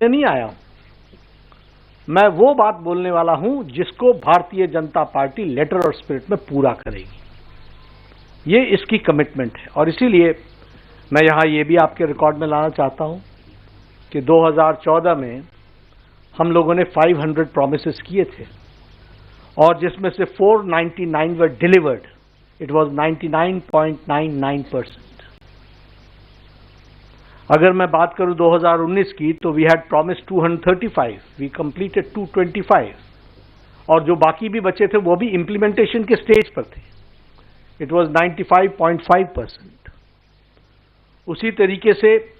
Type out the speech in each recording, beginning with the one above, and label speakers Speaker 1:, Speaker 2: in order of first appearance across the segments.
Speaker 1: नहीं आया हूं, मैं वो बात बोलने वाला हूं जिसको भारतीय जनता पार्टी लेटर और स्पिरिट में पूरा करेगी। ये इसकी कमिटमेंट है और इसीलिए मैं यहां ये भी आपके रिकॉर्ड में लाना चाहता हूं कि 2014 में हम लोगों ने 500 प्रॉमिसेस किए थे और जिसमें से 499 वर डिलीवर्ड। It was 99.99%। अगर मैं बात करूं 2019 की तो we had promise 235, we completed 225 और जो बाकी भी बचे थे वो भी इंप्लीमेंटेशन के स्टेज पर थे। It was 95.5%। उसी तरीके से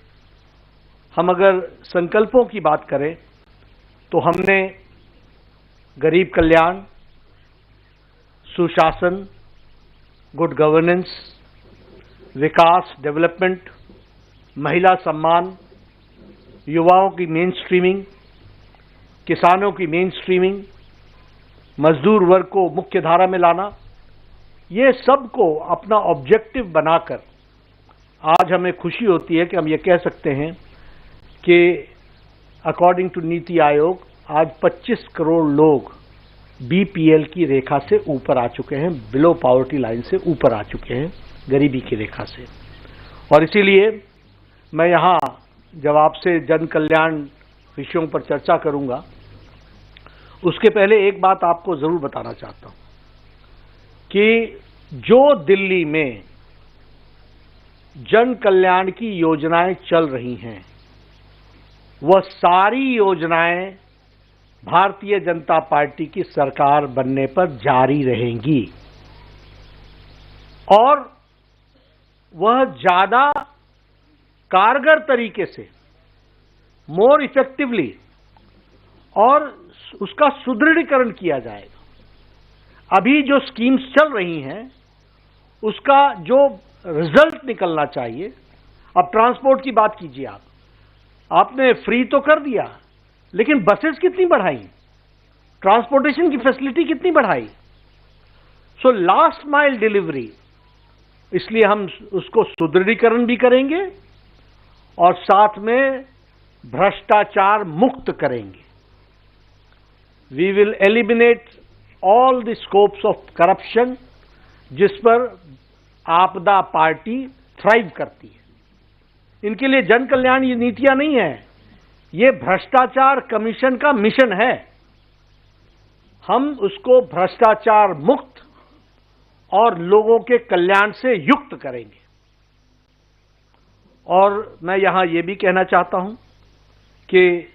Speaker 1: हम अगर संकल्पों की बात करें तो हमने गरीब कल्याण, सुशासन, गुड गवर्नेंस, विकास, डेवलपमेंट, महिला सम्मान, युवाओं की मेन स्ट्रीमिंग, किसानों की मेन स्ट्रीमिंग, मजदूर वर्ग को मुख्य धारा में लाना, ये सब को अपना ऑब्जेक्टिव बनाकर आज हमें खुशी होती है कि हम ये कह सकते हैं कि अकॉर्डिंग टू नीति आयोग आज 25 करोड़ लोग बीपीएल की रेखा से ऊपर आ चुके हैं, बिलो पॉवर्टी लाइन से ऊपर आ चुके हैं, गरीबी की रेखा से। और इसीलिए मैं यहां जब आपसे जन कल्याण विषयों पर चर्चा करूंगा उसके पहले एक बात आपको जरूर बताना चाहता हूं कि जो दिल्ली में जन कल्याण की योजनाएं चल रही हैं वह सारी योजनाएं भारतीय जनता पार्टी की सरकार बनने पर जारी रहेंगी और वह ज्यादा कारगर तरीके से, मोर इफेक्टिवली और उसका सुदृढ़ीकरण किया जाएगा। अभी जो स्कीम्स चल रही हैं उसका जो रिजल्ट निकलना चाहिए, अब ट्रांसपोर्ट की बात कीजिए, आपने फ्री तो कर दिया लेकिन बसेस कितनी बढ़ाई, ट्रांसपोर्टेशन की फैसिलिटी कितनी बढ़ाई। सो लास्ट माइल डिलीवरी, इसलिए हम उसको सुदृढ़ीकरण भी करेंगे और साथ में भ्रष्टाचार मुक्त करेंगे। We will eliminate all the scopes of corruption जिस पर आपदा पार्टी थ्राइव करती है। इनके लिए जन कल्याण ये नीतियां नहीं है, ये भ्रष्टाचार कमीशन का मिशन है। हम उसको भ्रष्टाचार मुक्त और लोगों के कल्याण से युक्त करेंगे। और मैं यहां यह भी कहना चाहता हूं कि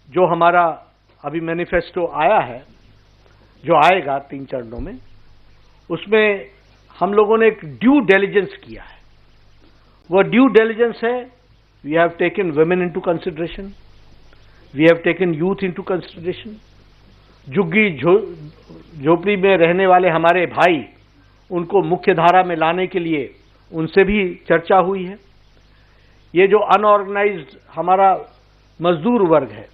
Speaker 1: जो हमारा अभी मैनिफेस्टो आया है, जो आएगा 3 चरणों में, उसमें हम लोगों ने एक ड्यू डिलिजेंस किया है। वह ड्यू डिलिजेंस है, we have taken women into consideration, we have taken youth into consideration. झुग्गी झोपड़ी में रहने वाले हमारे भाई, उनको मुख्य धारा में लाने के लिए उनसे भी चर्चा हुई है। ये जो अनऑर्गेनाइज्ड हमारा मजदूर वर्ग है,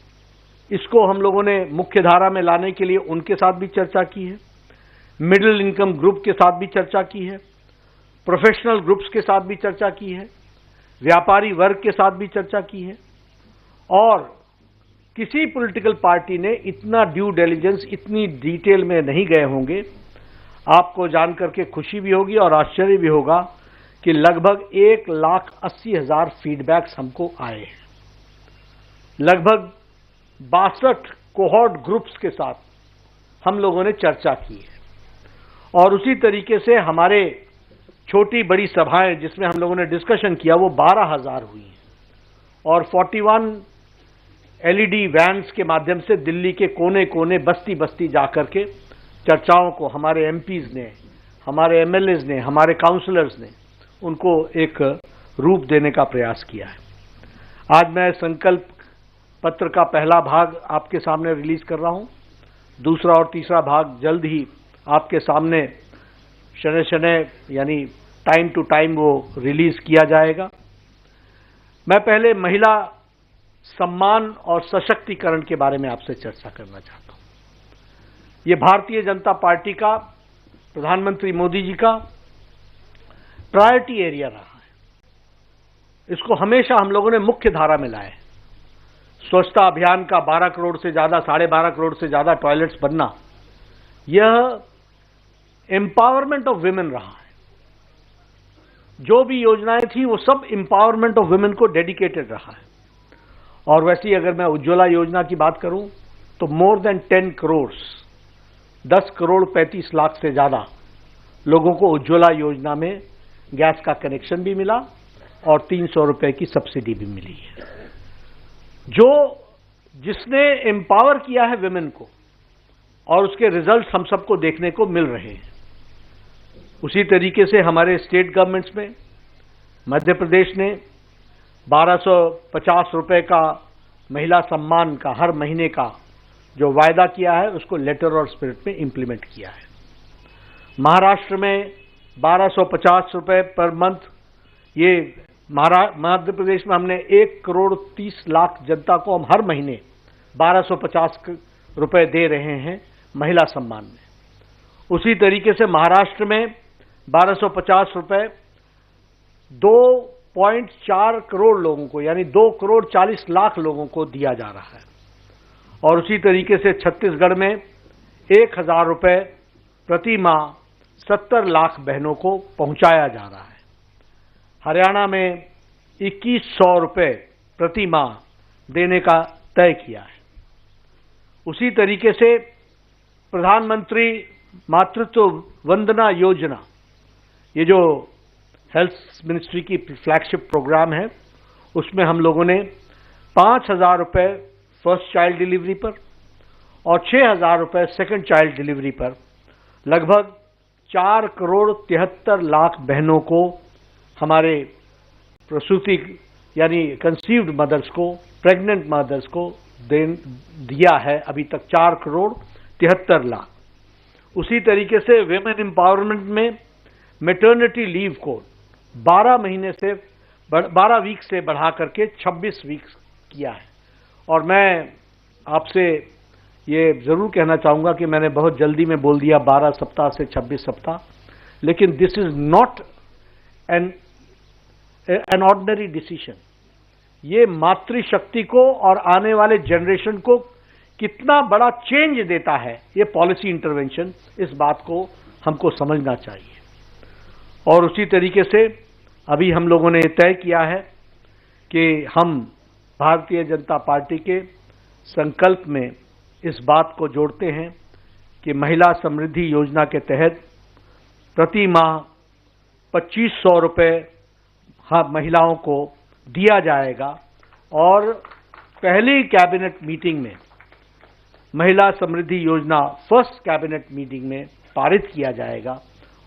Speaker 1: इसको हम लोगों ने मुख्य धारा में लाने के लिए उनके साथ भी चर्चा की है। मिडिल इनकम ग्रुप के साथ भी चर्चा की है, प्रोफेशनल ग्रुप्स के साथ भी चर्चा की है, व्यापारी वर्ग के साथ भी चर्चा की है। और किसी पॉलिटिकल पार्टी ने इतना ड्यू डिलिजेंस, इतनी डिटेल में नहीं गए होंगे। आपको जानकर के खुशी भी होगी और आश्चर्य भी होगा कि लगभग 1,80,000 फीडबैक्स हमको आए हैं। लगभग 62 कोहॉर्ट ग्रुप्स के साथ हम लोगों ने चर्चा की है और उसी तरीके से हमारे छोटी बड़ी सभाएं जिसमें हम लोगों ने डिस्कशन किया वो 12,000 हुई हैं और 41 एलईडी वैन्स के माध्यम से दिल्ली के कोने कोने, बस्ती बस्ती जाकर के चर्चाओं को हमारे एमपीज ने, हमारे एमएलएज ने, हमारे काउंसलर्स ने उनको एक रूप देने का प्रयास किया है। आज मैं संकल्प पत्र का पहला भाग आपके सामने रिलीज कर रहा हूं, दूसरा और तीसरा भाग जल्द ही आपके सामने शनय शनय यानी टाइम टू टाइम वो रिलीज किया जाएगा। मैं पहले महिला सम्मान और सशक्तिकरण के बारे में आपसे चर्चा करना चाहता हूं। ये भारतीय जनता पार्टी का, प्रधानमंत्री मोदी जी का प्रायोरिटी एरिया रहा है। इसको हमेशा हम लोगों ने मुख्य धारा में लाया है। स्वच्छता अभियान का 12 करोड़ से ज़्यादा, 12.5 करोड़ से ज़्यादा टॉयलेट्स बनना, यह एम्पावरमेंट ऑफ विमेन रहा है। जो भी योजनाएं थी वो सब एम्पावरमेंट ऑफ विमेन को डेडिकेटेड रहा है। और वैसे ही अगर मैं उज्ज्वला योजना की बात करूं तो मोर देन 10 करोड़, 10 करोड़ 35 लाख से ज़्यादा लोगों को उज्ज्वला योजना में गैस का कनेक्शन भी मिला और 300 रुपए की सब्सिडी भी मिली है। जिसने एम्पावर किया है विमेन को, और उसके रिजल्ट हम सबको देखने को मिल रहे हैं। उसी तरीके से हमारे स्टेट गवर्नमेंट्स में मध्य प्रदेश ने 1250 रुपए का महिला सम्मान का हर महीने का जो वायदा किया है उसको लेटर और स्पिरिट में इंप्लीमेंट किया है। महाराष्ट्र में 1250 रुपए पर मंथ, ये मध्य प्रदेश में हमने 1 करोड़ 30 लाख जनता को हम हर महीने 1250 रुपए दे रहे हैं महिला सम्मान में। उसी तरीके से महाराष्ट्र में 1250 रुपए 2.4 करोड़ लोगों को, यानी 2 करोड़ 40 लाख लोगों को दिया जा रहा है। और उसी तरीके से छत्तीसगढ़ में 1000 रुपए प्रति माह 70 लाख बहनों को पहुंचाया जा रहा है। हरियाणा में 2100 रुपए प्रति माह देने का तय किया है। उसी तरीके से प्रधानमंत्री मातृत्व वंदना योजना, ये जो हेल्थ मिनिस्ट्री की फ्लैगशिप प्रोग्राम है, उसमें हम लोगों ने 5000 रुपए फर्स्ट चाइल्ड डिलीवरी पर और 6000 रुपए सेकंड चाइल्ड डिलीवरी पर लगभग 4 करोड़ 73 लाख बहनों को, हमारे प्रसूति यानी कंसीव्ड मदर्स को, प्रेग्नेंट मदर्स को दिया है अभी तक 4 करोड़ 73 लाख। उसी तरीके से विमेन एम्पावरमेंट में मैटरनिटी लीव को 12 वीक से बढ़ा करके 26 वीक किया है। और मैं आपसे ये जरूर कहना चाहूंगा कि मैंने बहुत जल्दी में बोल दिया 12 सप्ताह से 26 सप्ताह, लेकिन this is not an ordinary decision. ये मातृशक्ति को और आने वाले जनरेशन को कितना बड़ा चेंज देता है, ये पॉलिसी इंटरवेंशन, इस बात को हमको समझना चाहिए। और उसी तरीके से अभी हम लोगों ने तय किया है कि हम भारतीय जनता पार्टी के संकल्प में इस बात को जोड़ते हैं कि महिला समृद्धि योजना के तहत प्रति माह 2500 रुपए महिलाओं को दिया जाएगा। और पहली कैबिनेट मीटिंग में महिला समृद्धि योजना फर्स्ट कैबिनेट मीटिंग में पारित किया जाएगा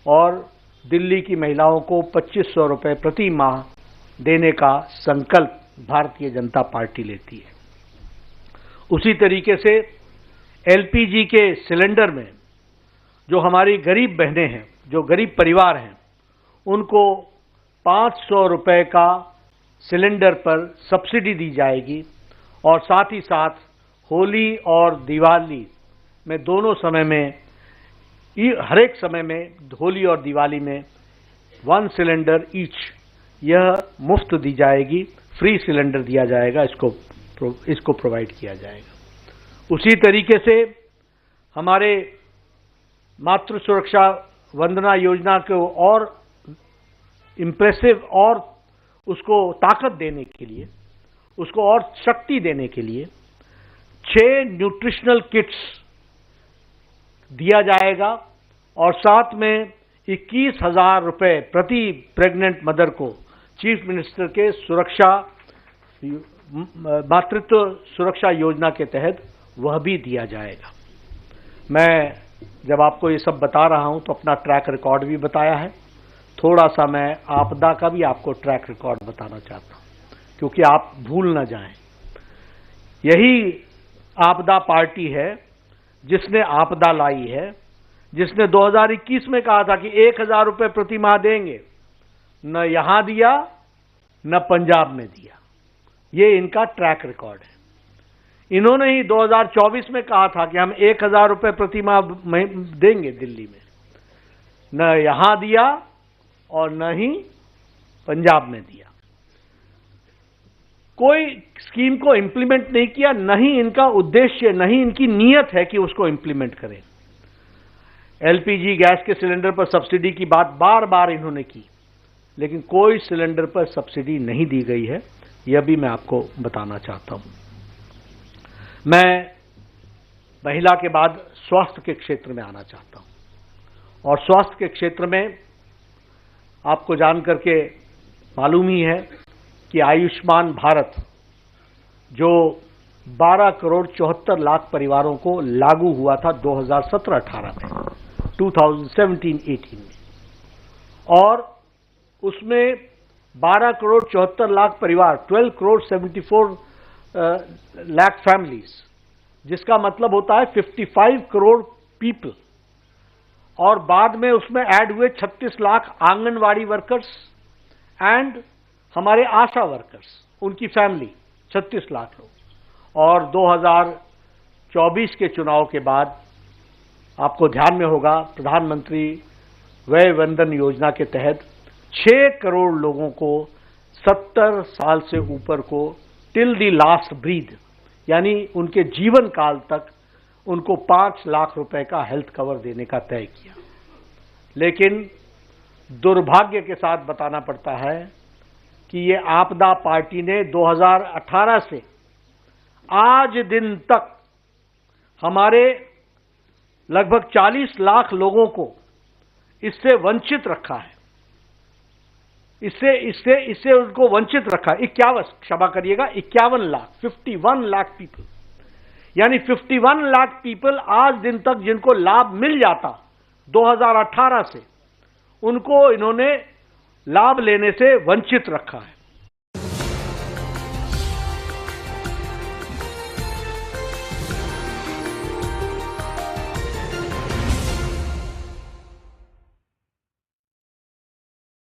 Speaker 1: और दिल्ली की महिलाओं को 2500 रुपए प्रति माह देने का संकल्प भारतीय जनता पार्टी लेती है। उसी तरीके से एलपीजी के सिलेंडर में जो हमारी गरीब बहनें हैं, जो गरीब परिवार हैं, उनको 500 रुपए का सिलेंडर पर सब्सिडी दी जाएगी। और साथ ही साथ होली और दिवाली में दोनों समय में, हर एक समय में, होली और दिवाली में 1 सिलेंडर ईच, यह मुफ्त दी जाएगी, फ्री सिलेंडर दिया जाएगा, इसको प्रोवाइड किया जाएगा। उसी तरीके से हमारे मातृ सुरक्षा वंदना योजना को और इम्प्रेसिव और उसको ताकत देने के लिए, उसको और शक्ति देने के लिए 6 न्यूट्रिशनल किट्स दिया जाएगा और साथ में 21,000 रुपए प्रति प्रेग्नेंट मदर को चीफ मिनिस्टर के मातृत्व सुरक्षा योजना के तहत वह भी दिया जाएगा। मैं जब आपको ये सब बता रहा हूं तो अपना ट्रैक रिकॉर्ड भी बताया है, थोड़ा सा मैं आपदा का भी आपको ट्रैक रिकॉर्ड बताना चाहता हूं, क्योंकि आप भूल ना जाएं। यही आपदा पार्टी है जिसने आपदा लाई है, जिसने 2021 में कहा था कि 1000 रुपए प्रति माह देंगे, न यहां दिया न पंजाब में दिया। ये इनका ट्रैक रिकॉर्ड है। इन्होंने ही 2024 में कहा था कि हम 1000 रुपए प्रति माह देंगे दिल्ली में, न यहां दिया और न ही पंजाब में दिया। कोई स्कीम को इंप्लीमेंट नहीं किया, न ही इनका उद्देश्य, न ही इनकी नीयत है कि उसको इंप्लीमेंट करें। एलपीजी गैस के सिलेंडर पर सब्सिडी की बात बार बार इन्होंने की, लेकिन कोई सिलेंडर पर सब्सिडी नहीं दी गई है, यह भी मैं आपको बताना चाहता हूं। मैं महिला के बाद स्वास्थ्य के क्षेत्र में आना चाहता हूं, और स्वास्थ्य के क्षेत्र में आपको जान करके मालूम ही है कि आयुष्मान भारत जो 12 करोड़ 74 लाख परिवारों को लागू हुआ था 2017-18 में, 2017-18 में, और उसमें 12 करोड़ 74 लाख परिवार, 12 करोड़ 74 लाख फैमिलीज, जिसका मतलब होता है 55 करोड़ पीपल, और बाद में उसमें ऐड हुए 36 लाख आंगनवाड़ी वर्कर्स एंड हमारे आशा वर्कर्स, उनकी फैमिली 36 लाख लोग। और 2024 के चुनाव के बाद आपको ध्यान में होगा, प्रधानमंत्री वय वंदन योजना के तहत 6 करोड़ लोगों को 70 साल से ऊपर को टिल दी लास्ट ब्रीथ, यानी उनके जीवन काल तक उनको 5 लाख रुपए का हेल्थ कवर देने का तय किया। लेकिन दुर्भाग्य के साथ बताना पड़ता है कि ये आपदा पार्टी ने 2018 से आज दिन तक हमारे लगभग 40 लाख लोगों को इससे वंचित रखा है। इससे उनको वंचित रखा। 51 लाख, 51 लाख पीपल, यानी 51 लाख पीपल आज दिन तक जिनको लाभ मिल जाता 2018 से, उनको इन्होंने लाभ लेने से वंचित रखा है।